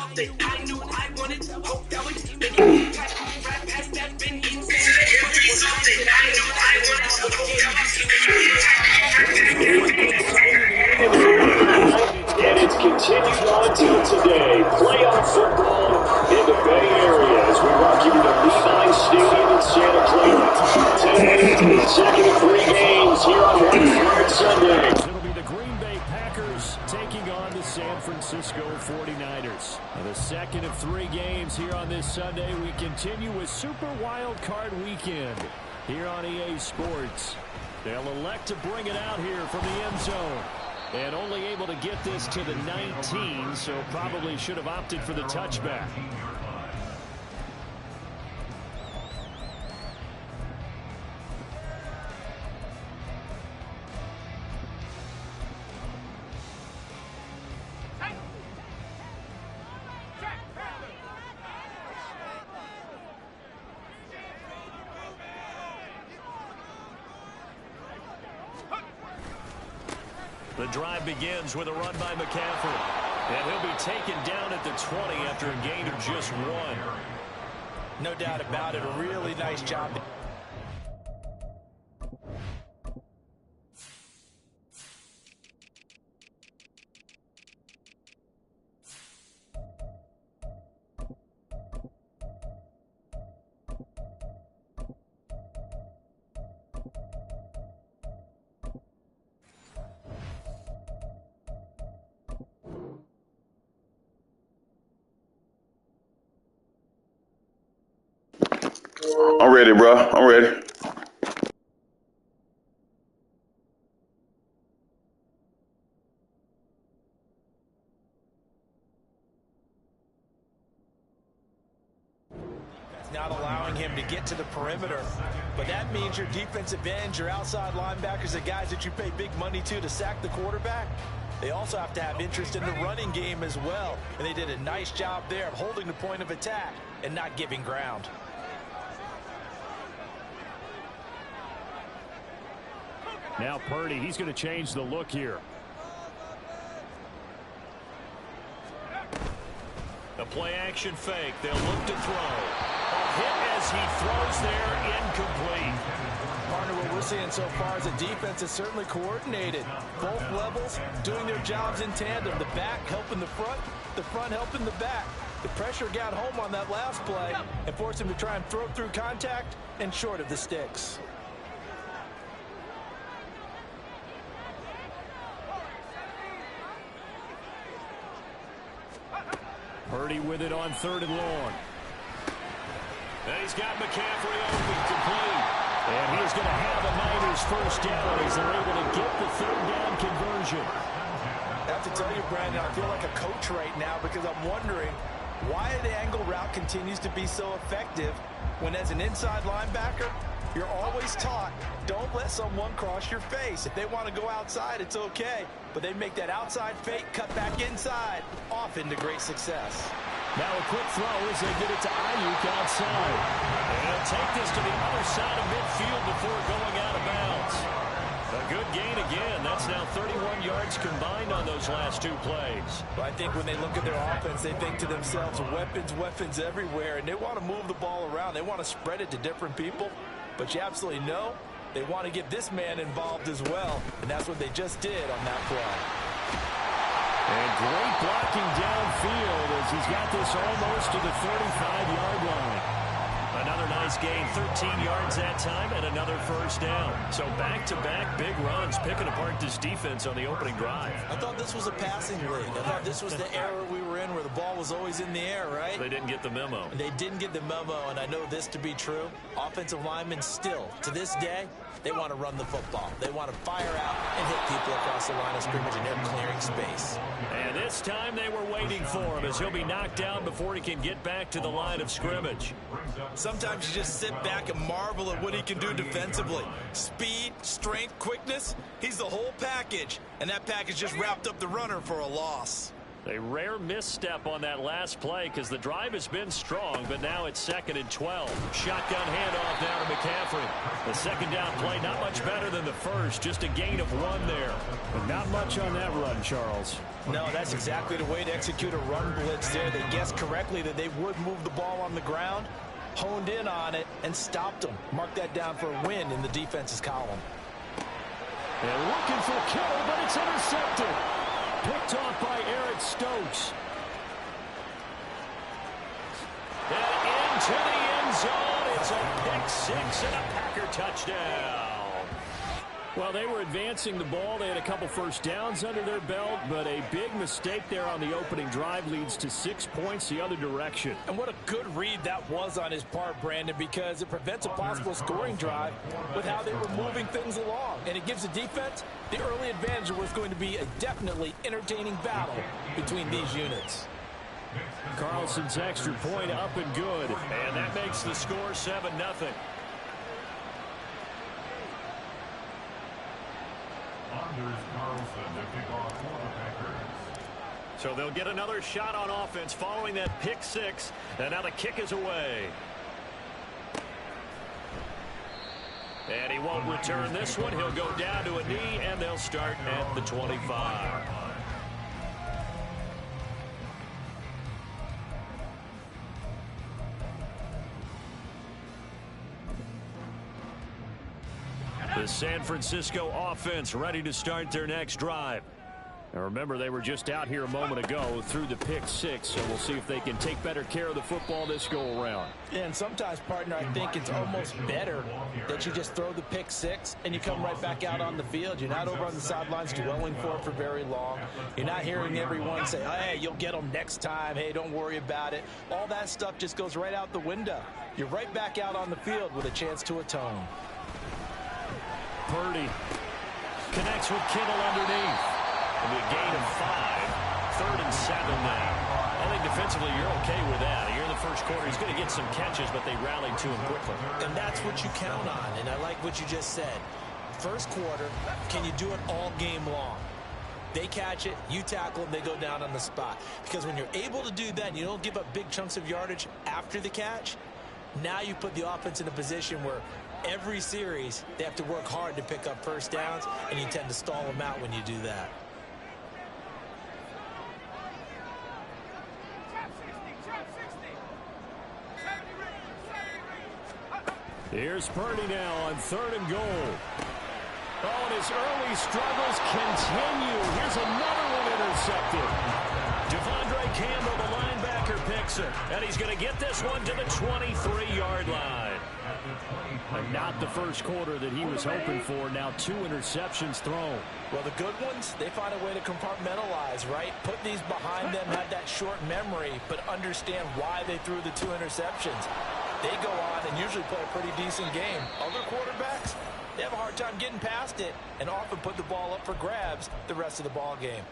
something I knew I wanted. Hope that was the rap has that been insane. Give me something I knew I wanted. Hope that and it's continued on till today. Playoff football in the Bay Area as we rock you to Levi Stadium in Santa Clara. 10 minutes to the second of 3 games here on One Sunday. It'll be the Green Bay Packers taking on the San Francisco 49ers. Now the second of 3 games here on this Sunday. We continue with Super Wild Card Weekend here on EA Sports. They'll elect to bring it out here from the end zone. And only able to get this to the 19, so probably should have opted for the touchback. The drive begins with a run by McCaffrey. And he'll be taken down at the 20 after a gain of just 1. No doubt about it. A really nice job. I'm ready, bro. I'm ready. Not allowing him to get to the perimeter. But that means your defensive ends, your outside linebackers, the guys that you pay big money to sack the quarterback, they also have to have interest in the running game as well. And they did a nice job there of holding the point of attack and not giving ground. Now Purdy, he's going to change the look here. The play action fake. They'll look to throw. A hit as he throws there, incomplete. Partner, what we're seeing so far is the defense is certainly coordinated. Both levels doing their jobs in tandem. The back helping the front helping the back. The pressure got home on that last play and forced him to try and throw through contact and short of the sticks. Purdy with it on 3rd and long. And he's got McCaffrey open, complete. And he's going to have the Niners first down as they're able to get the 3rd down conversion. I have to tell you, Brandon, I feel like a coach right now because I'm wondering why the angle route continues to be so effective when as an inside linebacker, you're always taught, don't let someone cross your face. If they want to go outside, it's okay. But they make that outside fake, cut back inside, off into great success. Now a quick throw as they get it to Ayuk outside. And he'll take this to the other side of midfield before going out of bounds. A good gain again. That's now 31 yards combined on those last 2 plays. But I think when they look at their offense, they think to themselves, weapons everywhere, and they want to move the ball around. They want to spread it to different people. But you absolutely know they want to get this man involved as well, and that's what they just did on that play. And great blocking downfield as he's got this almost to the 35-yard line. Another nice gain, 13 yards that time, and another first down. So back-to-back big runs, picking apart this defense on the opening drive. I thought this was a passing league. I thought this was the era we were in where the ball was always in the air, right? They didn't get the memo. They didn't get the memo, and I know this to be true. Offensive linemen still, to this day, they want to run the football. They want to fire out and hit people across the line of scrimmage, and they're clearing space. And this time they were waiting for him as he'll be knocked down before he can get back to the line of scrimmage. Sometimes you just sit back and marvel at what he can do defensively. Speed, strength, quickness, he's the whole package. And that package just wrapped up the runner for a loss. A rare misstep on that last play because the drive has been strong, but now it's 2nd and 12. Shotgun handoff down to McCaffrey. The second down play not much better than the first, just a gain of 1 there. But not much on that run, Charles. No, that's exactly the way to execute a run blitz there. They guessed correctly that they would move the ball on the ground, honed in on it, and stopped them. Mark that down for a win in the defense's column. They're looking for Kittle, but it's intercepted. Picked off by Eric Stokes. And into the end zone. It's a pick 6 and a Packer touchdown. Well, they were advancing the ball. They had a couple first downs under their belt, but a big mistake there on the opening drive leads to 6 points the other direction. And what a good read that was on his part, Brandon, because it prevents a possible scoring drive with how they were moving things along. And it gives the defense the early advantage of what's going to be a definitely entertaining battle between these units. Carlson's extra point up and good. And that makes the score 7-0. So they'll get another shot on offense following that pick 6. And now the kick is away. And he won't return this one. He'll go down to a knee, and they'll start at the 25. The San Francisco offense ready to start their next drive. Now remember, they were just out here a moment ago through the pick 6, so we'll see if they can take better care of the football this go around. Yeah, and sometimes, partner, I think it's almost better that you just throw the pick 6 and you come right back out on the field. You're not over on the sidelines dwelling for it for very long. You're not hearing everyone say, hey, you'll get them next time. Hey, don't worry about it. All that stuff just goes right out the window. You're right back out on the field with a chance to atone. Purdy connects with Kittle underneath. It'll be a gain of 5. 3rd and 7 now. I think defensively you're okay with that. Here in the first quarter, he's going to get some catches, but they rallied to him quickly. And that's what you count on, and I like what you just said. First quarter, can you do it all game long? They catch it, you tackle them, they go down on the spot. Because when you're able to do that and you don't give up big chunks of yardage after the catch, now you put the offense in a position where every series they have to work hard to pick up first downs, and you tend to stall them out when you do that. Here's Purdy now on 3rd and goal. Oh, and his early struggles continue. Here's another one intercepted. Devondre Campbell, the linebacker, picks it. And he's going to get this one to the 23-yard line. And not the first quarter that he was hoping for. Now 2 interceptions thrown. Well, the good ones, they find a way to compartmentalize, right? Put these behind them, have that short memory, but understand why they threw the 2 interceptions. They go on and usually play a pretty decent game. Other quarterbacks, they have a hard time getting past it and often put the ball up for grabs the rest of the ball game.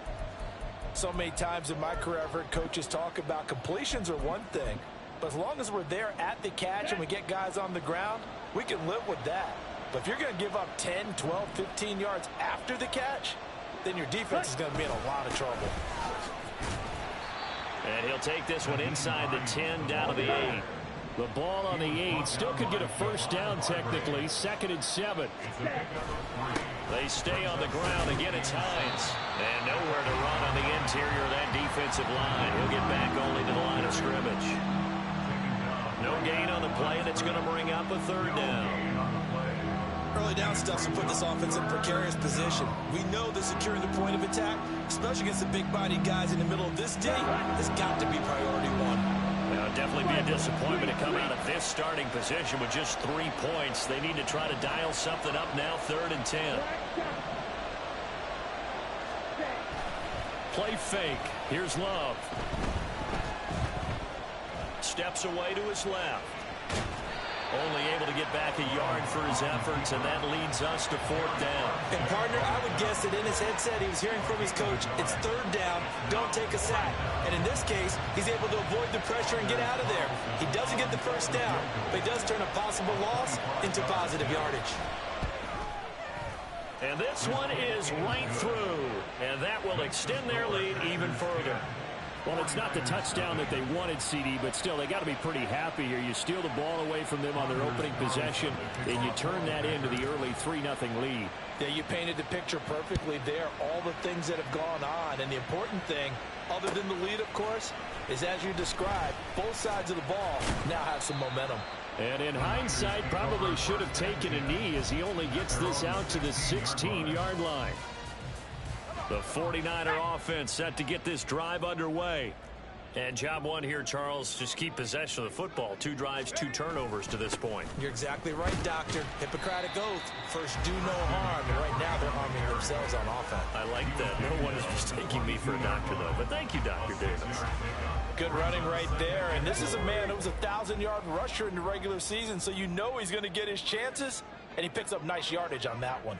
So many times in my career, I've heard coaches talk about completions are one thing, but as long as we're there at the catch and we get guys on the ground, we can live with that. But if you're going to give up 10, 12, 15 yards after the catch, then your defense is going to be in a lot of trouble. And he'll take this one inside the 10 down to the 8. The ball on the 8 still could get a first down technically. 2nd and 7. They stay on the ground. Again, it's Hines. And nowhere to run on the interior of that defensive line. He'll get back only to the line of scrimmage. No gain on the play, and it's going to bring up a 3rd down. Early down stuff to put this offense in a precarious position. We know that securing the point of attack, especially against the big-bodied guys in the middle of this day, has got to be priority 1. Now, it'd definitely be a disappointment to come out of this starting position with just 3 points. They need to try to dial something up now, 3rd and 10. Play fake. Here's Love. Steps away to his left. Only able to get back a yard for his efforts, and that leads us to 4th down. And, partner, I would guess that in his headset he was hearing from his coach, it's 3rd down, don't take a sack. And in this case, he's able to avoid the pressure and get out of there. He doesn't get the first down, but he does turn a possible loss into positive yardage. And this one is right through. And that will extend their lead even further. Well, it's not the touchdown that they wanted, CD, but still, they got to be pretty happy here. You steal the ball away from them on their opening possession, and you turn that into the early 3-0 lead. Yeah, you painted the picture perfectly there, all the things that have gone on. And the important thing, other than the lead, of course, is as you described, both sides of the ball now have some momentum. And in hindsight, probably should have taken a knee as he only gets this out to the 16-yard line. The 49er offense set to get this drive underway. And job one here, Charles, just keep possession of the football. 2 drives, 2 turnovers to this point. You're exactly right, Doctor. Hippocratic oath. First, do no harm. And right now, they're harming themselves on offense. I like that. No one is mistaking me for a doctor, though. But thank you, Dr. Davis. Good running right there. And this is a man who was a 1,000-yard rusher in the regular season, so you know he's going to get his chances. And he picks up nice yardage on that one.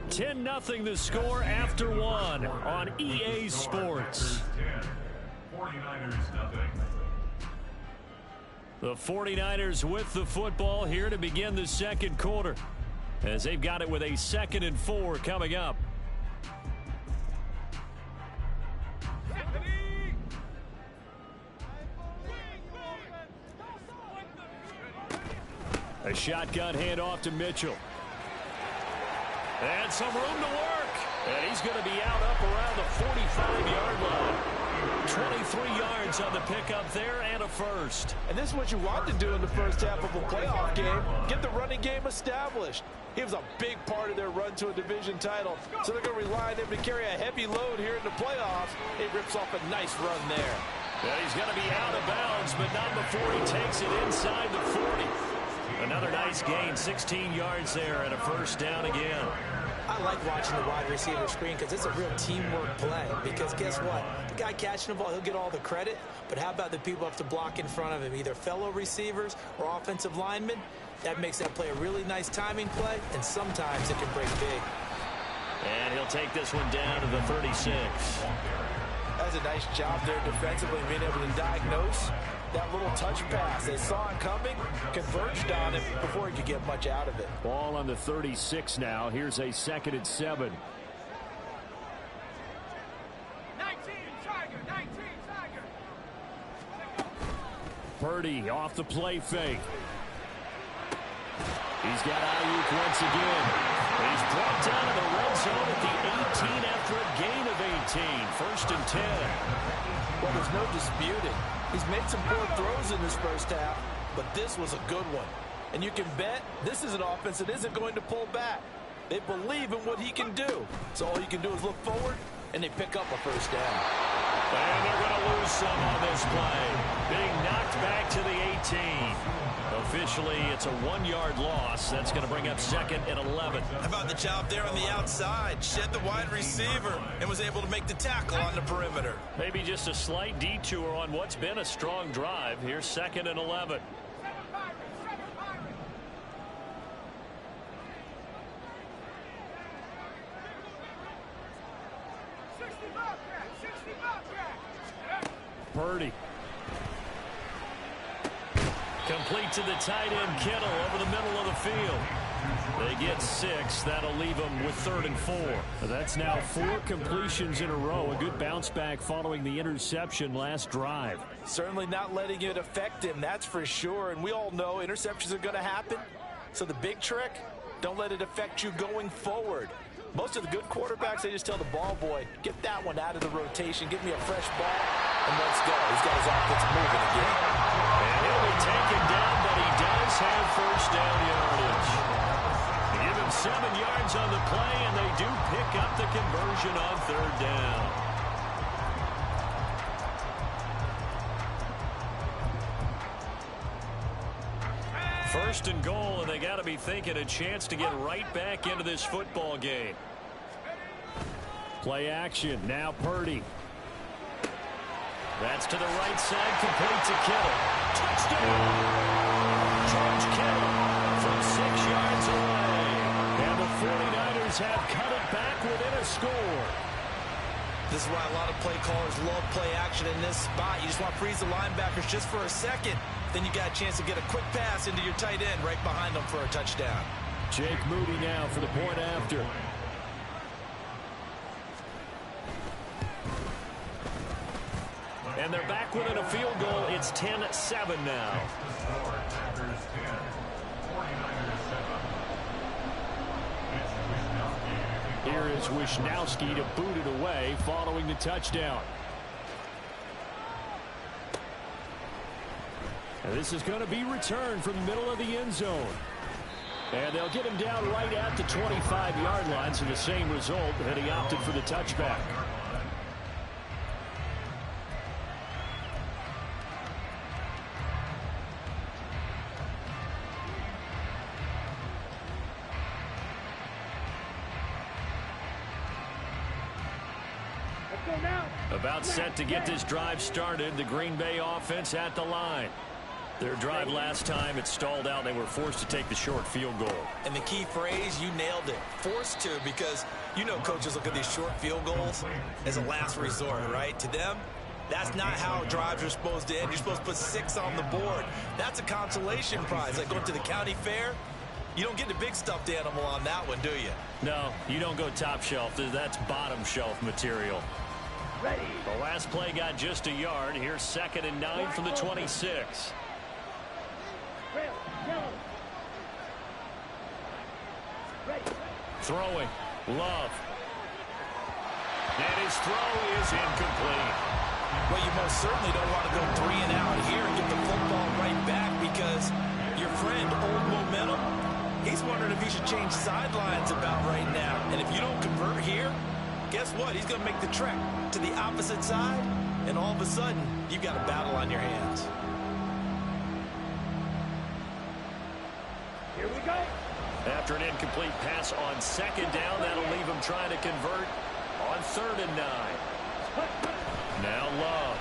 10-0 the score after 1 on EA Sports. 49ers nothing. The 49ers with the football here to begin the second quarter, as they've got it with a 2nd and 4 coming up. A shotgun handoff to Mitchell. And some room to work. And he's going to be out up around the 45-yard line. 23 yards on the pickup there and a first. And this is what you want to do in the first half of a playoff game. Get the running game established. He was a big part of their run to a division title. So they're going to rely on him to carry a heavy load here in the playoffs. He rips off a nice run there. Yeah, he's going to be out of bounds, but not before he takes it inside the 40. Another nice gain, 16 yards there and a first down again. I like watching the wide receiver screen because it's a real teamwork play. Because guess what? The guy catching the ball, he'll get all the credit. But how about the people up to block in front of him, either fellow receivers or offensive linemen? That makes that play a really nice timing play, and sometimes it can break big. And he'll take this one down to the 36. That's a nice job there defensively, being able to diagnose that little touch pass. They saw him coming, converged on it before he could get much out of it. Ball on the 36 now. Here's a 2nd and 7. 19 Tiger. Purdy off the play fake. He's got Ayuk once again. He's brought down in the red zone at the 18 after a gain of 18. 1st and 10. Well, there's no disputing. He's made some poor throws in this first half, but this was a good one. And you can bet this is an offense that isn't going to pull back. They believe in what he can do. So all you can do is look forward, and they pick up a first down. And they're going to lose some on this play. Being knocked back to the 18. Officially, it's a 1-yard loss. That's going to bring up 2nd and 11. How about the job there on the outside? Shed the wide receiver and was able to make the tackle on the perimeter. Maybe just a slight detour on what's been a strong drive. Here's 2nd and 11. Purdy. Complete to the tight end, Kittle, over the middle of the field. They get 6. That'll leave them with 3rd and 4. That's now 4 completions in a row. A good bounce back following the interception last drive. Certainly not letting it affect him, that's for sure. And we all know interceptions are going to happen. So the big trick, don't let it affect you going forward. Most of the good quarterbacks, they just tell the ball boy, get that one out of the rotation, give me a fresh ball, and let's go. He's got his offense moving again. And he'll be taken down, but he does have first down yardage. They give him 7 yards on the play, and they do pick up the conversion on 3rd down. First and goal, and they got to be thinking a chance to get right back into this football game. Play action, now Purdy. That's to the right side, complete to Kittle. Touchdown! George Kittle from 6 yards away. And the 49ers have cut it back within a score. This is why a lot of play callers love play action in this spot. You just want to freeze the linebackers just for a second. then you got a chance to get a quick pass into your tight end right behind them for a touchdown. Jake Moody now for the point after. And they're back within a field goal. It's 10-7 now. Here is Wisnowski to boot it away following the touchdown. And this is going to be returned from the middle of the end zone. And they'll get him down right at the 25-yard line, so the same result, and he opted for the touchback. About set to get this drive started, the Green Bay offense at the line. Their drive last time, it stalled out. They were forced to take the short field goal. And the key phrase, you nailed it. Forced to, because you know coaches look at these short field goals as a last resort, right? To them, that's not how drives are supposed to end. You're supposed to put 6 on the board. That's a consolation prize. Like going to the county fair, you don't get the big stuffed animal on that one, do you? No, you don't go top shelf. That's bottom shelf material. Ready. The last play got just a yard. Here's 2nd and 9 from the 26. Throwing. Love. And his throw is incomplete. Well, you most certainly don't want to go 3 and out here and get the football right back, because your friend, Old Momentum, he's wondering if he should change sidelines about right now. And if you don't convert here, guess what? He's going to make the trek to the opposite side, and all of a sudden, you've got a battle on your hands. Here we go. After an incomplete pass on 2nd down, that'll leave him trying to convert on 3rd and 9. Now Love.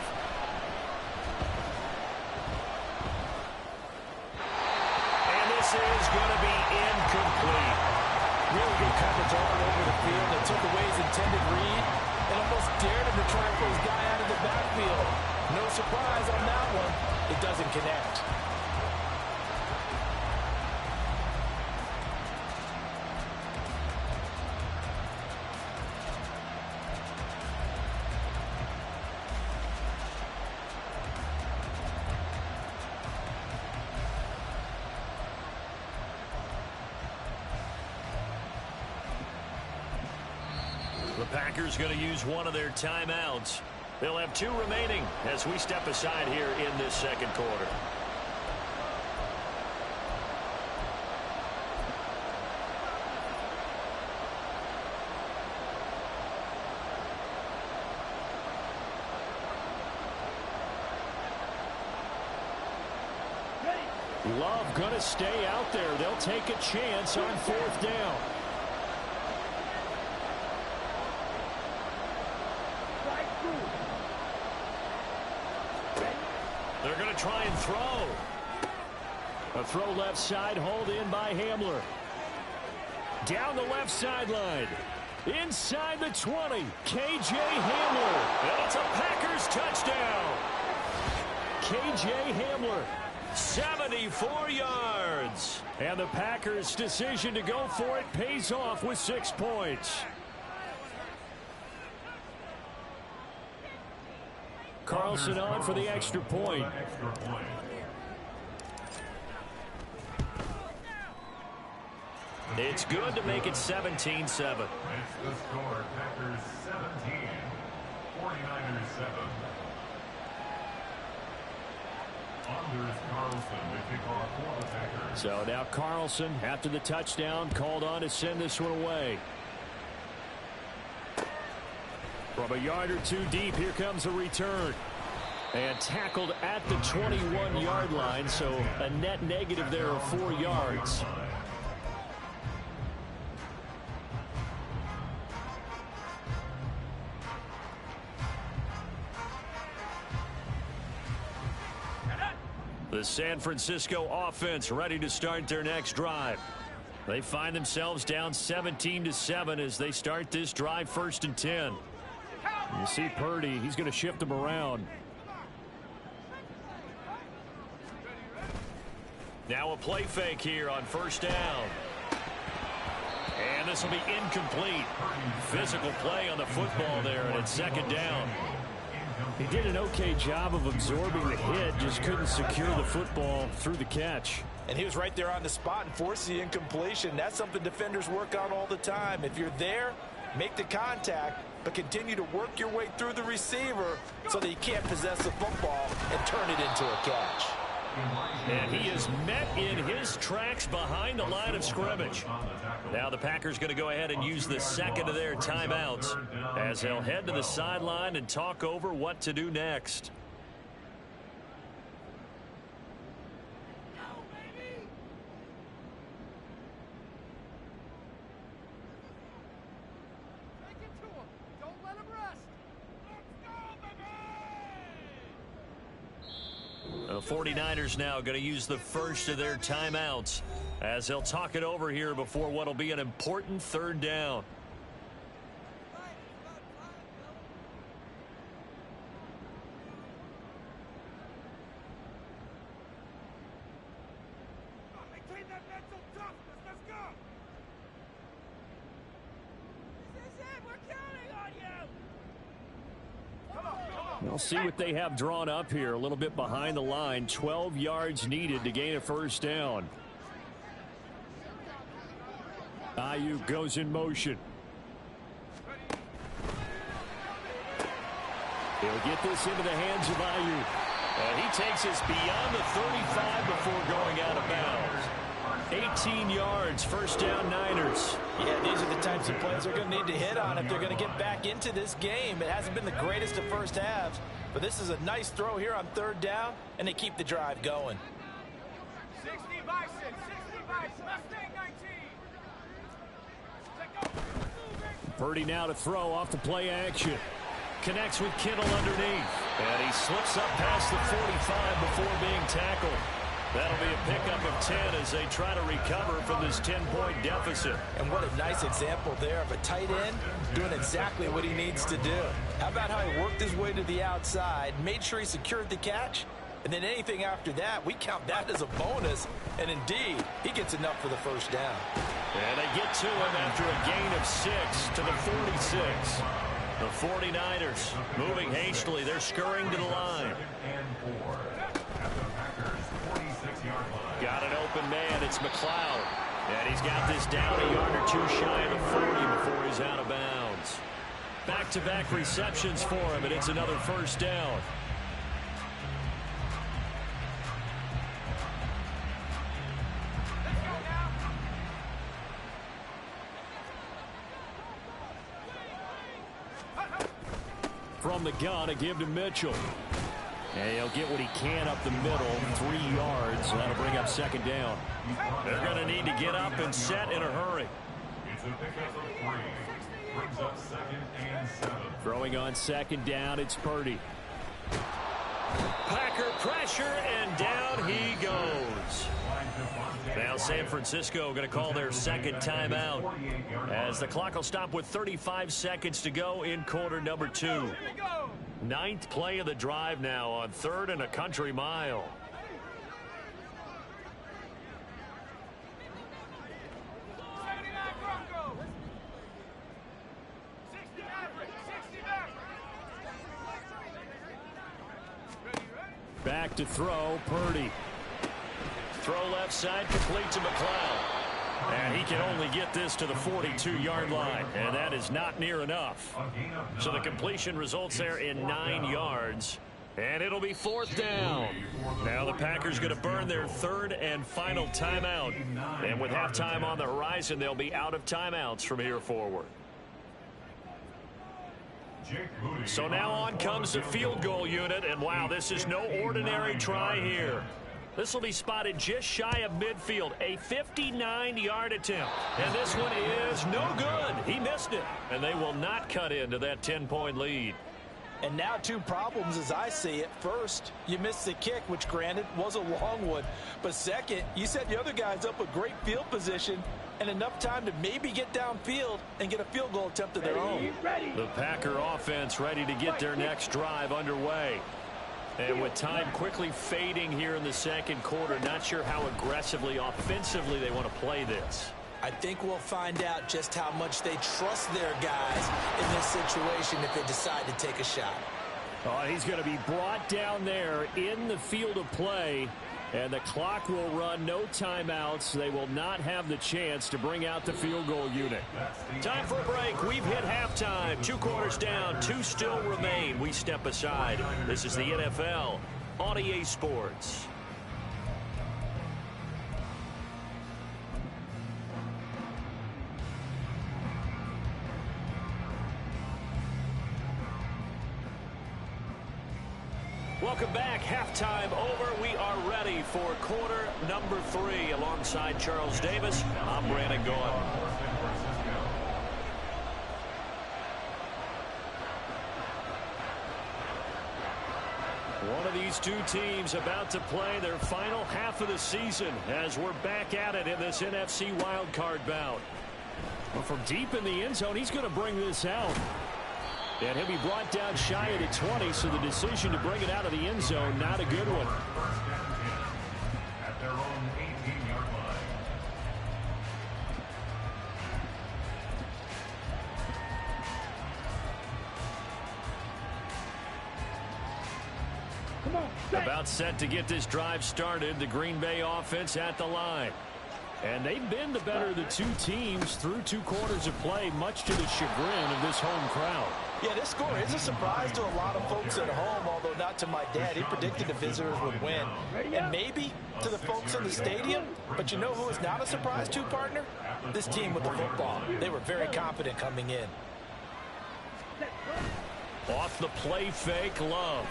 And this is going to be incomplete. Really good coverage all over the field. They took away his intended read and almost dared him to try and pull his guy out of the backfield. No surprise on that one. It doesn't connect. The Packers going to use one of their timeouts. They'll have 2 remaining as we step aside here in this 2nd quarter. Love going to stay out there. They'll take a chance on 4th down. They're going to try and throw. A throw left side, hauled in by Hamler. Down the left sideline. Inside the 20, K.J. Hamler. And it's a Packers touchdown. K.J. Hamler, 74 yards. And the Packers' decision to go for it pays off with 6 points. Carlson on for the extra point. It's good to make it 17-7. Makes the score Packers 17, 49ers 7. Anders Carlson to kick off for the Packers. So now Carlson, after the touchdown, called on to send this one away. From a yard or 2 deep, here comes a return. And tackled at the 21-yard line, so a net negative there of 4 yards. The San Francisco offense ready to start their next drive. They find themselves down 17-7 as they start this drive, 1st and 10. You see Purdy, he's going to shift them around. Now a play fake here on first down. And this will be incomplete. Physical play on the football there, and it's second down. He did an okay job of absorbing the hit, just couldn't secure the football through the catch. And he was right there on the spot and forced the incompletion. That's something defenders work on all the time. If you're there, make the contact, but continue to work your way through the receiver so that you can't possess the football and turn it into a catch. And he is met in his tracks behind the line of scrimmage. Now the Packers going to go ahead and use the second of their timeouts as they'll head to the sideline and talk over what to do next. The 49ers now going to use the first of their timeouts as they'll talk it over here before what will be an important third down. Maintain that mental toughness. Let's go. This is it. We're counting on you. We'll see what they have drawn up here. A little bit behind the line. 12 yards needed to gain a first down. Ayuk goes in motion. He'll get this into the hands of Ayuk. And he takes us beyond the 35 before going out of bounds. 18 yards, first down Niners. Yeah, these are the types of plays they're going to need to hit on if they're going to get back into this game. It hasn't been the greatest of first halves, but this is a nice throw here on third down, and they keep the drive going. 60 Bison, 60 Bison, Mustang 19. Purdy now to throw off the play action. Connects with Kittle underneath. And he slips up past the 45 before being tackled. That'll be a pickup of 10 as they try to recover from this 10-point deficit. And what a nice example there of a tight end doing exactly what he needs to do. How about how he worked his way to the outside, made sure he secured the catch, and then anything after that, we count that as a bonus. And indeed, he gets enough for the first down. And they get to him after a gain of 6 to the 46. The 49ers moving hastily. They're scurrying to the line. Got an open man. It's McLeod. And he's got this down a yard or two shy of the 40 before he's out of bounds. Back-to-back receptions for him, and it's another first down. From the gun, a give to Mitchell. And he'll get what he can up the middle, 3 yards. That'll bring up second down. They're going to need to get up and set in a hurry. It's a pickup of 3. Brings up 2nd and 7. Throwing on second down, it's Purdy. Packer pressure, and down he goes. Now San Francisco going to call their second timeout as the clock will stop with 35 seconds to go in quarter number 2. 9th play of the drive now on 3rd and a country mile. Back to throw, Purdy. Throw left side, complete to McLeod. And he can only get this to the 42-yard line, and that is not near enough. So the completion results there in 9 yards, and it'll be 4th down. Now the Packers going to burn their 3rd and final timeout. And with halftime on the horizon, they'll be out of timeouts from here forward. So now on comes the field goal unit, and wow, this is no ordinary try here. This will be spotted just shy of midfield, a 59-yard attempt. And this one is no good. He missed it, and they will not cut into that 10-point lead. And now 2 problems as I see it. First, you missed the kick, which granted was a long one. But second, you set the other guys up with great field position and enough time to maybe get downfield and get a field goal attempt of their own. The Packer offense ready to get their next drive underway. And with time quickly fading here in the second quarter, not sure how aggressively, offensively they want to play this. I think we'll find out just how much they trust their guys in this situation if they decide to take a shot. Oh, he's going to be brought down there in the field of play, and the clock will run, no timeouts. They will not have the chance to bring out the field goal unit. Time for a break. We've hit halftime. 2 quarters down, 2 still remain. We step aside. This is the NFL on EA Sports. Welcome back. Halftime over. We are ready for quarter number 3. Alongside Charles Davis, I'm Brandon Gaudin. One of these two teams about to play their final half of the season as we're back at it in this NFC wildcard bout. Well, from deep in the end zone, he's going to bring this out. And he'll be brought down shy of the 20, so the decision to bring it out of the end zone, not a good one. At their own 18-yard line. About set to get this drive started, the Green Bay offense at the line. And they've been the better of the two teams through 2 quarters of play, much to the chagrin of this home crowd. Yeah, this score is a surprise to a lot of folks at home, although not to my dad. He predicted the visitors would win. And maybe to the folks in the stadium. But you know who is not a surprise to, partner? This team with the football. They were very confident coming in. Off the play fake, Love.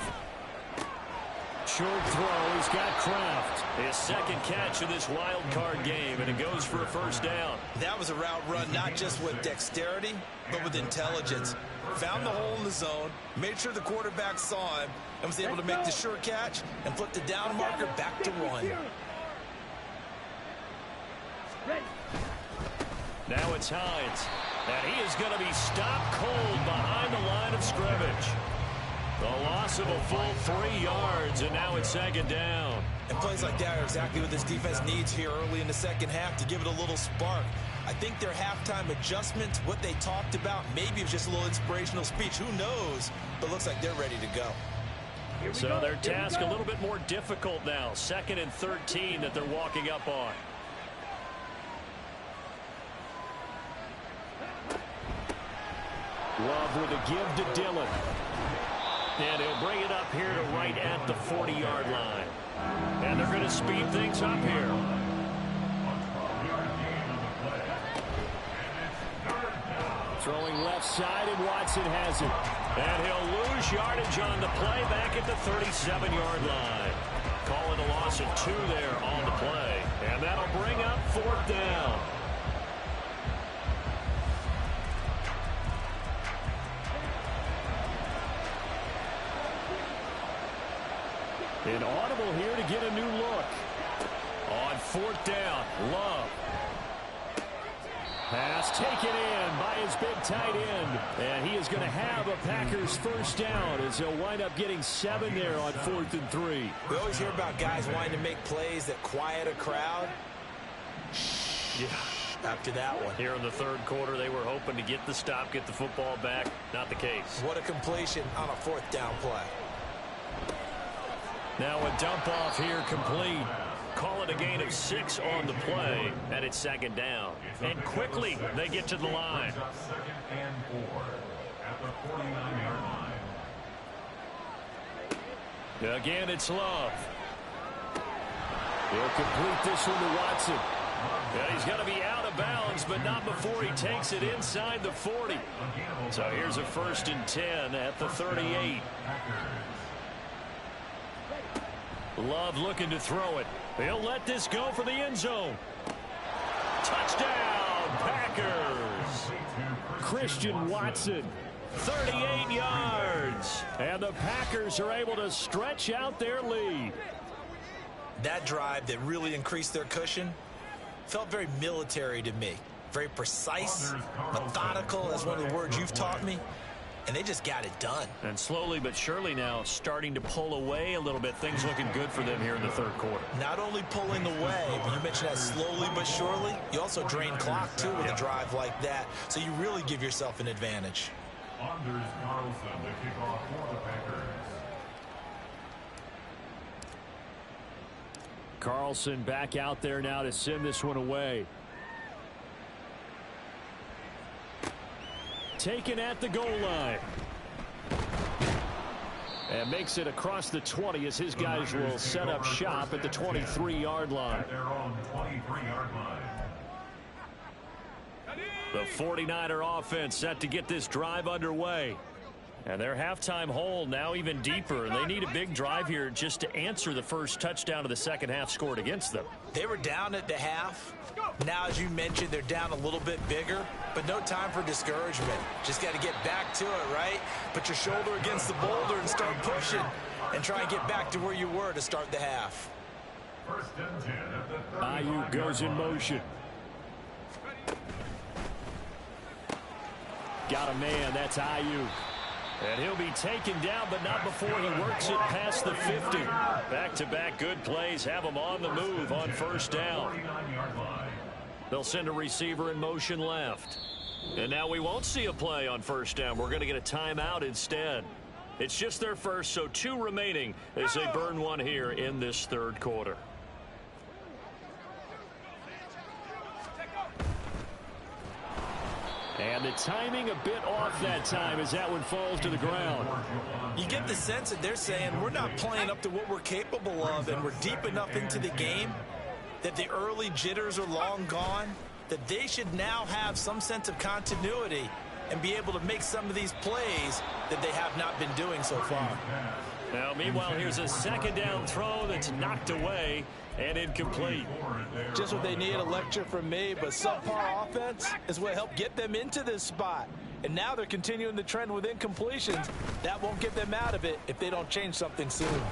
Short throw, he's got Kraft. His second catch of this wild card game, and it goes for a first down. That was a route run not just with dexterity, but with intelligence. Found the hole in the zone, made sure the quarterback saw him, and was able to make the sure catch and flip the down marker back to 1. Now it's Hines, and he is going to be stopped cold behind the line of scrimmage. The loss of a full 3 yards, and now it's second down. And plays like that are exactly what this defense needs here early in the second half to give it a little spark. I think their halftime adjustments, what they talked about, maybe it was just a little inspirational speech. Who knows? But looks like they're ready to go. So their task a little bit more difficult now. 2nd and 13 that they're walking up on. Love with a give to Dillon. And he'll bring it up here to right at the 40-yard line. And they're going to speed things up here. Throwing left side, and Watson has it. And he'll lose yardage on the play back at the 37-yard line. Calling a loss of 2 there on the play. And that'll bring up 4th down. An audible here to get a new look. On 4th down, Love. Pass taken in by his big tight end. And he is going to have a Packers first down as he'll wind up getting 7 there on 4th and 3. We always hear about guys wanting to make plays that quiet a crowd. Yeah. After that one. Here in the 3rd quarter, they were hoping to get the stop, get the football back. Not the case. What a completion on a 4th down play. Now a dump off here complete. Call it a gain of 6 on the play, and it's 2nd down. And quickly they get to the line. 2nd and 4 at the 49-yard line. Again, it's Love. He'll complete this one to Watson. And he's going to be out of bounds, but not before he takes it inside the 40. So here's a 1st and 10 at the 38. Love looking to throw it. He'll let this go for the end zone. Touchdown, Packers. Christian Watson, 38 yards. And the Packers are able to stretch out their lead. That drive that really increased their cushion felt very military to me. Very precise, methodical, that's one of the words you've taught me. and they just got it done. And slowly but surely now starting to pull away a little bit. Things looking good for them here in the third quarter. Not only pulling away, but you mentioned that slowly but surely, you also drain clock too with a drive like that. So you really give yourself an advantage. Anders Carlson, the kickoff for the Packers. Carlson back out there now to send this one away. Taken at the goal line. And makes it across the 20 as his guys will set up shop at the 23-yard line. At their own 23-yard line. The 49er offense set to get this drive underway. And their halftime hole now even deeper. And they need a big drive here just to answer the first touchdown of the second half scored against them. They were down at the half. Now, as you mentioned, they're down a little bit bigger, but no time for discouragement. Just got to get back to it, right? Put your shoulder against the boulder and start pushing and try and get back to where you were to start the half. First and 10 at the Ayuk goes in motion. Got a man, that's Ayuk. And he'll be taken down, but not before he works it past the 50. Back-to-back good plays have him on the move on first down. They'll send a receiver in motion left. And now we won't see a play on first down. We're going to get a timeout instead. It's just their first, so 2 remaining as they burn one here in this third quarter. And the timing a bit off that time as that one falls to the ground. You get the sense that they're saying we're not playing up to what we're capable of, and we're deep enough into the game that the early jitters are long gone, that they should now have some sense of continuity and be able to make some of these plays that they have not been doing so far. Now, meanwhile, here's a second down throw that's knocked away and incomplete. Just what they need, a lecture from me, but subpar offense is what helped get them into this spot. And now they're continuing the trend with incompletions. That won't get them out of it if they don't change something soon.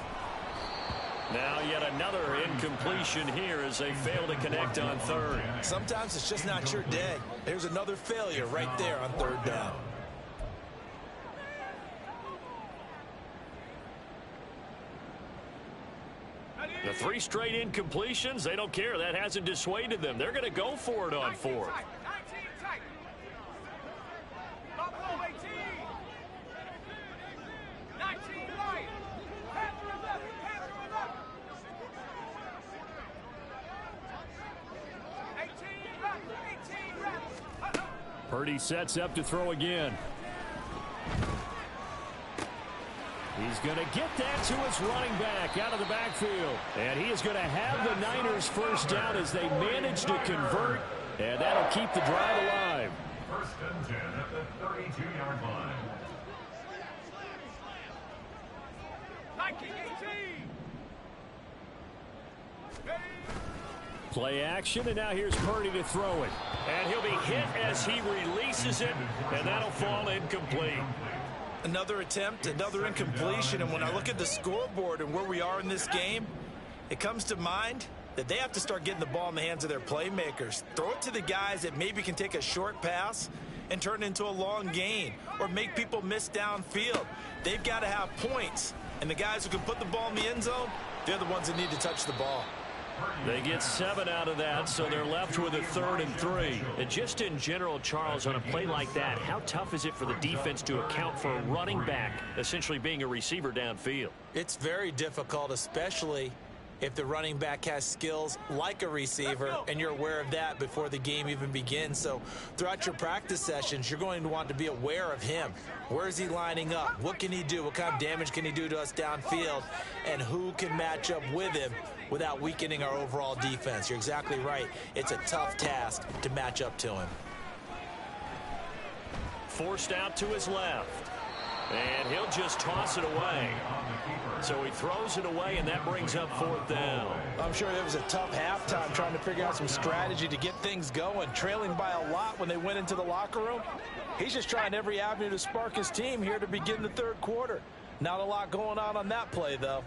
Now yet another incompletion here as they fail to connect on third. Sometimes it's just not your day. There's another failure right there on third down. The 3 straight incompletions, they don't care. That hasn't dissuaded them. They're going to go for it on fourth. Purdy sets up to throw again. He's going to get that to his running back out of the backfield. And he is going to have the Niners first down as they manage to convert. And that'll keep the drive alive. First and 10 at the 32-yard line. Play action, and now here's Purdy to throw it. And he'll be hit as he releases it, and that'll fall incomplete. Another attempt, another incompletion, and when I look at the scoreboard and where we are in this game, it comes to mind that they have to start getting the ball in the hands of their playmakers. Throw it to the guys that maybe can take a short pass and turn it into a long gain or make people miss downfield. They've got to have points, and the guys who can put the ball in the end zone, they're the ones that need to touch the ball. They get 7 out of that, so they're left with a 3rd and 3. And just in general, Charles, on a play like that, how tough is it for the defense to account for a running back essentially being a receiver downfield? It's very difficult, especially if the running back has skills like a receiver, and you're aware of that before the game even begins. So throughout your practice sessions, you're going to want to be aware of him. Where is he lining up? What can he do? What kind of damage can he do to us downfield? And who can match up with him without weakening our overall defense? You're exactly right. It's a tough task to match up to him. Forced out to his left. And he'll just toss it away. So he throws it away, and that brings up 4th down. I'm sure it was a tough halftime trying to figure out some strategy to get things going, trailing by a lot when they went into the locker room. He's just trying every avenue to spark his team here to begin the third quarter. Not a lot going on that play, though.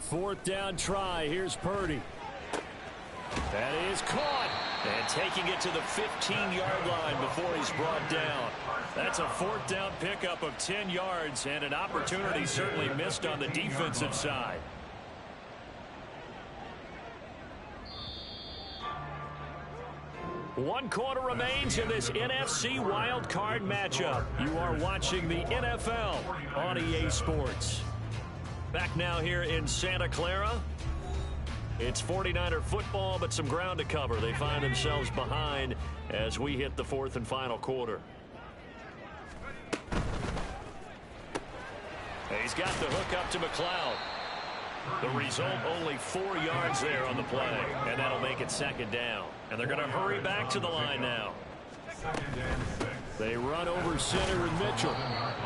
4th down try. Here's Purdy. That is caught. And taking it to the 15-yard line before he's brought down. That's a 4th down pickup of 10 yards and an opportunity certainly missed on the defensive side. One quarter remains in this NFC wildcard matchup. You are watching the NFL on EA Sports. Back now here in Santa Clara. It's 49er football, but some ground to cover. They find themselves behind as we hit the 4th and final quarter. He's got the hook up to McLeod. The result, only 4 yards there on the play, and that'll make it 2nd down. And they're going to hurry back to the line now. They run over center with Mitchell.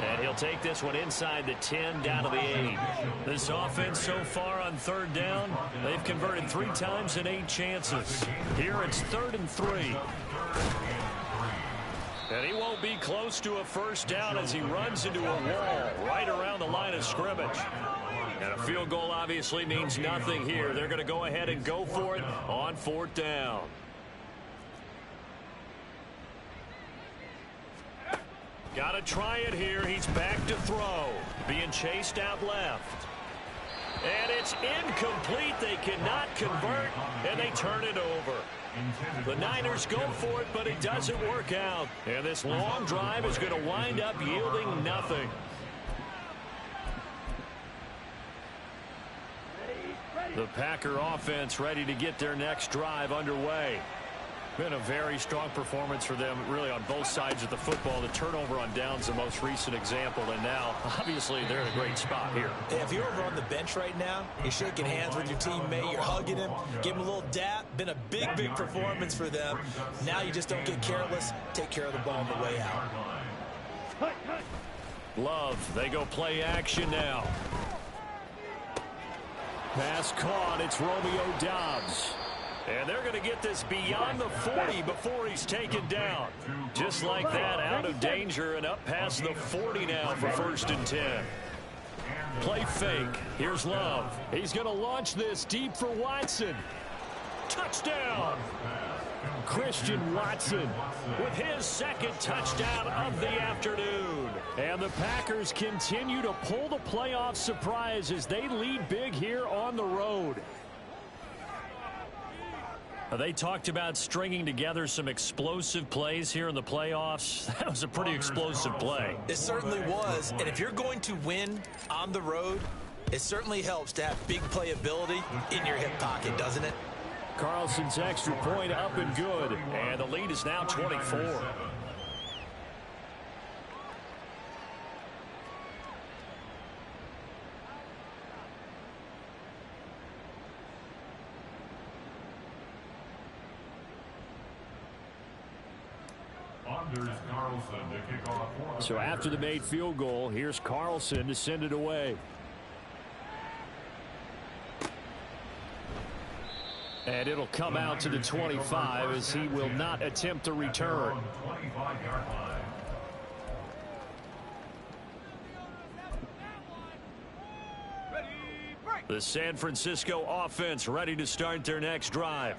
And he'll take this one inside the 10 down to the 8. This offense so far on 3rd down, they've converted 3 times in 8 chances. Here it's 3rd and 3. And he won't be close to a 1st down as he runs into a wall right around the line of scrimmage. And a field goal obviously means nothing here. They're going to go ahead and go for it on 4th down. Got to try it here. He's back to throw. Being chased out left. And it's incomplete. They cannot convert, and they turn it over. The Niners go for it, but it doesn't work out. And this long drive is going to wind up yielding nothing. The Packer offense ready to get their next drive underway. Been a very strong performance for them, really, on both sides of the football. The turnover on downs, the most recent example, and now, obviously, they're in a great spot here. Yeah, if you're over on the bench right now, you're shaking hands with your teammate, you're hugging him, give him a little dap. Been a big, big performance for them. Now you just don't get careless. Take care of the ball on the way out. Love, they go play action now. Pass caught, it's Romeo Doubs. And they're going to get this beyond the 40 before he's taken down. Just like that, out of danger and up past the 40 now for 1st and 10. Play fake. Here's Love. He's going to launch this deep for Watson. Touchdown! Christian Watson with his 2nd touchdown of the afternoon. And the Packers continue to pull the playoff surprise as they lead big here on the road. They talked about stringing together some explosive plays here in the playoffs. That was a pretty explosive play. It certainly was. And if you're going to win on the road, it certainly helps to have big playability in your hip pocket, doesn't it? Carlson's extra point up and good. And the lead is now 24. So after the made field goal, here's Carlson to send it away. And it'll come out to the 25 as he will not attempt a return. The San Francisco offense ready to start their next drive.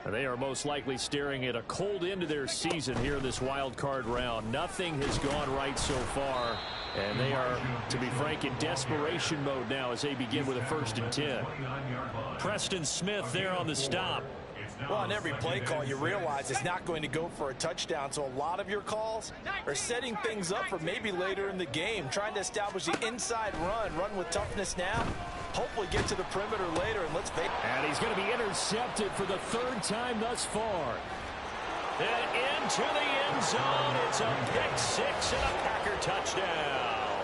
They are most likely staring at a cold end to their season here in this wild card round. Nothing has gone right so far, and they are, to be frank, in desperation mode now as they begin with a 1st and 10. Preston Smith there on the stop. Well, on every play call, you realize it's not going to go for a touchdown, so a lot of your calls are setting things up for maybe later in the game, trying to establish the inside run with toughness now. Hopefully get to the perimeter later, and let's face it. And he's going to be intercepted for the 3rd time thus far. And into the end zone. It's a pick 6 and a Packer touchdown.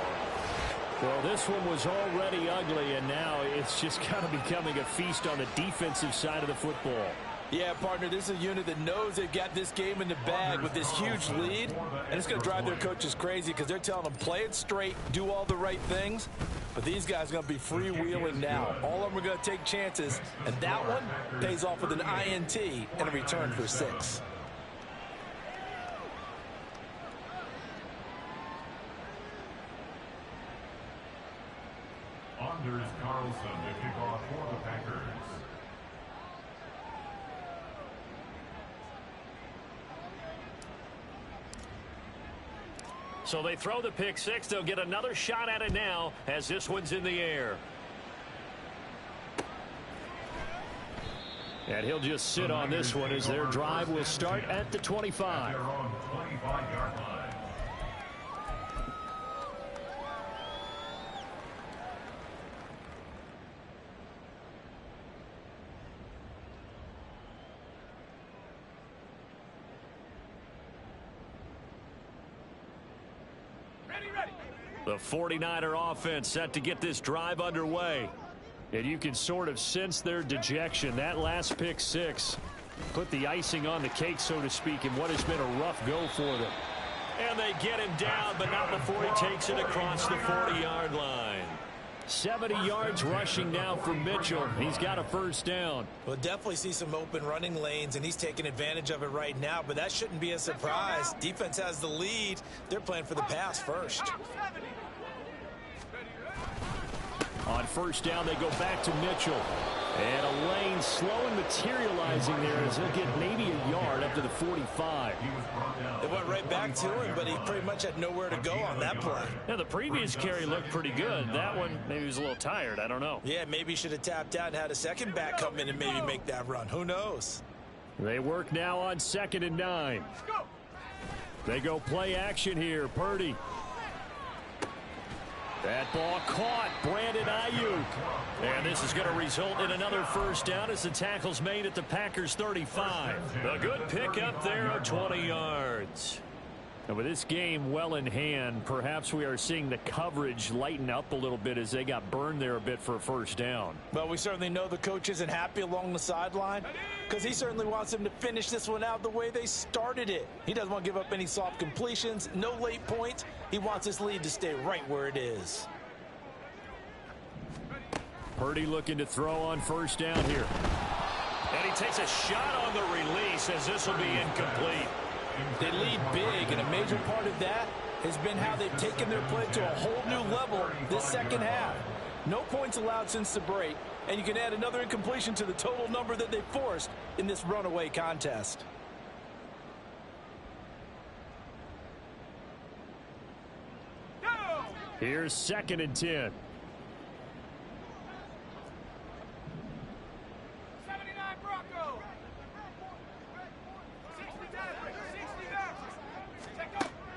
Well, this one was already ugly, and now it's just kind of becoming a feast on the defensive side of the football. Yeah, partner, this is a unit that knows they've got this game in the bag with this huge lead, and it's going to drive their coaches crazy because they're telling them play it straight, do all the right things. But these guys are going to be freewheeling now. All of them are going to take chances, and that one pays off with an INT and a return for 6. Anders Carlson to kick off for the Packers. So they throw the pick six. They'll get another shot at it now as this one's in the air. And he'll just sit on this one as their drive will start at the 25. They're on 25-yard line. The 49er offense set to get this drive underway. And you can sort of sense their dejection. That last pick six put the icing on the cake, so to speak, in what has been a rough go for them. And they get him down, but not before he takes it across the 40-yard line. 70 yards rushing now for Mitchell. He's got a first down. We'll definitely see some open running lanes, and he's taking advantage of it right now, but that shouldn't be a surprise. Defense has the lead. They're playing for the pass first. On first down, they go back to Mitchell. And a lane slow and materializing there as he'll get maybe a yard up to the 45. It went right back to him, but he pretty much had nowhere to go on that play. Yeah, the previous carry looked pretty good. That one, maybe he was a little tired. I don't know. Yeah, maybe he should have tapped out and had a second back come in and maybe make that run. Who knows? They work now on 2nd and 9. They go play action here. Purdy. That ball caught. Brandon Ayuk. And this is going to result in another first down as the tackle's made at the Packers' 35. A good pickup there of 20 yards. And with this game well in hand, perhaps we are seeing the coverage lighten up a little bit as they got burned there a bit for a first down. Well, we certainly know the coach isn't happy along the sideline because he certainly wants them to finish this one out the way they started it. He doesn't want to give up any soft completions, no late points. He wants this lead to stay right where it is. Purdy looking to throw on first down here. And he takes a shot on the release as this will be incomplete. They lead big, and a major part of that has been how they've taken their play to a whole new level this second half. No points allowed since the break, and you can add another incompletion to the total number that they forced in this runaway contest. Here's 2nd and 10.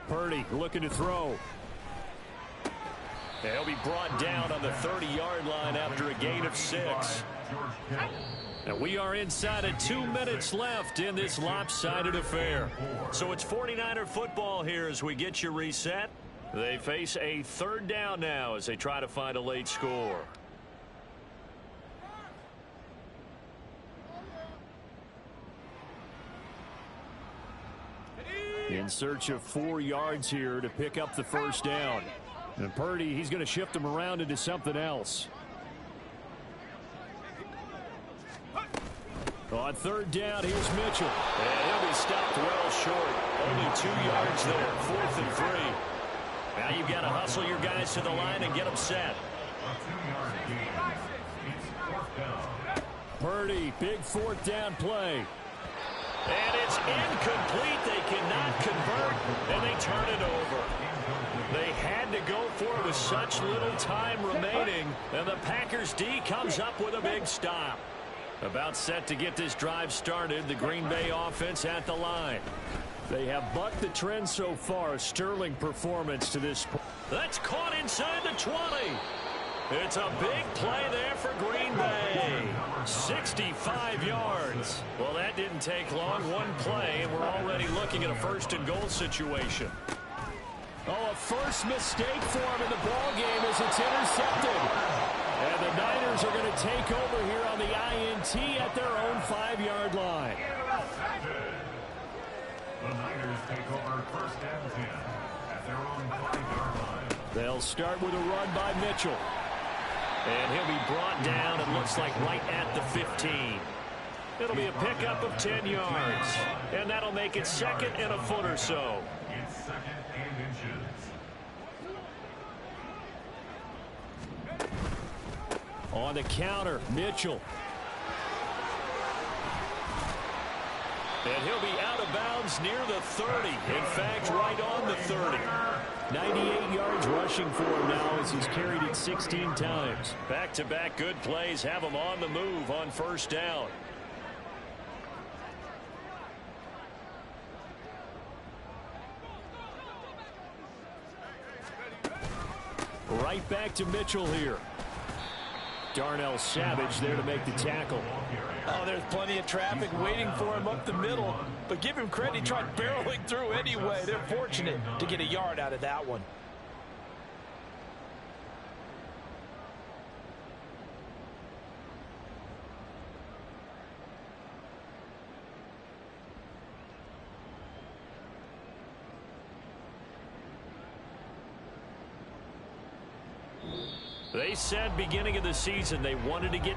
Purdy looking to throw. He'll be brought down on the 30-yard line after a gain of 6. And we are inside of 2 minutes left in this lopsided affair. So it's 49er football here as we get you reset. They face a 3rd down now as they try to find a late score. In search of 4 yards here to pick up the first down. And Purdy, he's going to shift him around into something else. On 3rd down, here's Mitchell. And he'll be stopped well short. Only 2 yards there. 4th and 3. Now you've got to hustle your guys to the line and get them set. Purdy, big 4th down play. And it's incomplete. They cannot convert, and they turn it over. They had to go for it with such little time remaining, and the Packers D comes up with a big stop. About set to get this drive started, the Green Bay offense at the line. They have bucked the trend so far. A sterling performance to this point. That's caught inside the 20. It's a big play there for Green Bay. 65 yards. Well, that didn't take long. One play, and we're already looking at a 1st and goal situation. Oh, a first mistake for him in the ball game as it's intercepted. And the Niners are going to take over here on the INT at their own 5-yard line. The Niners take over 1st and 10 at their own 5-yard line. They'll start with a run by Mitchell. And he'll be brought down, it looks like, right at the 15. It'll be a pickup of 10 yards. And that'll make it 2nd and a foot or so. It's 2nd and inches. On the counter, Mitchell. And he'll be out of bounds near the 30. In fact, right on the 30. 98 yards rushing for him now as he's carried it 16 times. Back-to-back good plays have him on the move on first down. Right back to Mitchell here. Darnell Savage there to make the tackle. Oh, there's plenty of traffic waiting for him up the middle. But give him credit, he tried barreling through anyway. They're fortunate to get a yard out of that one. They said beginning of the season they wanted to get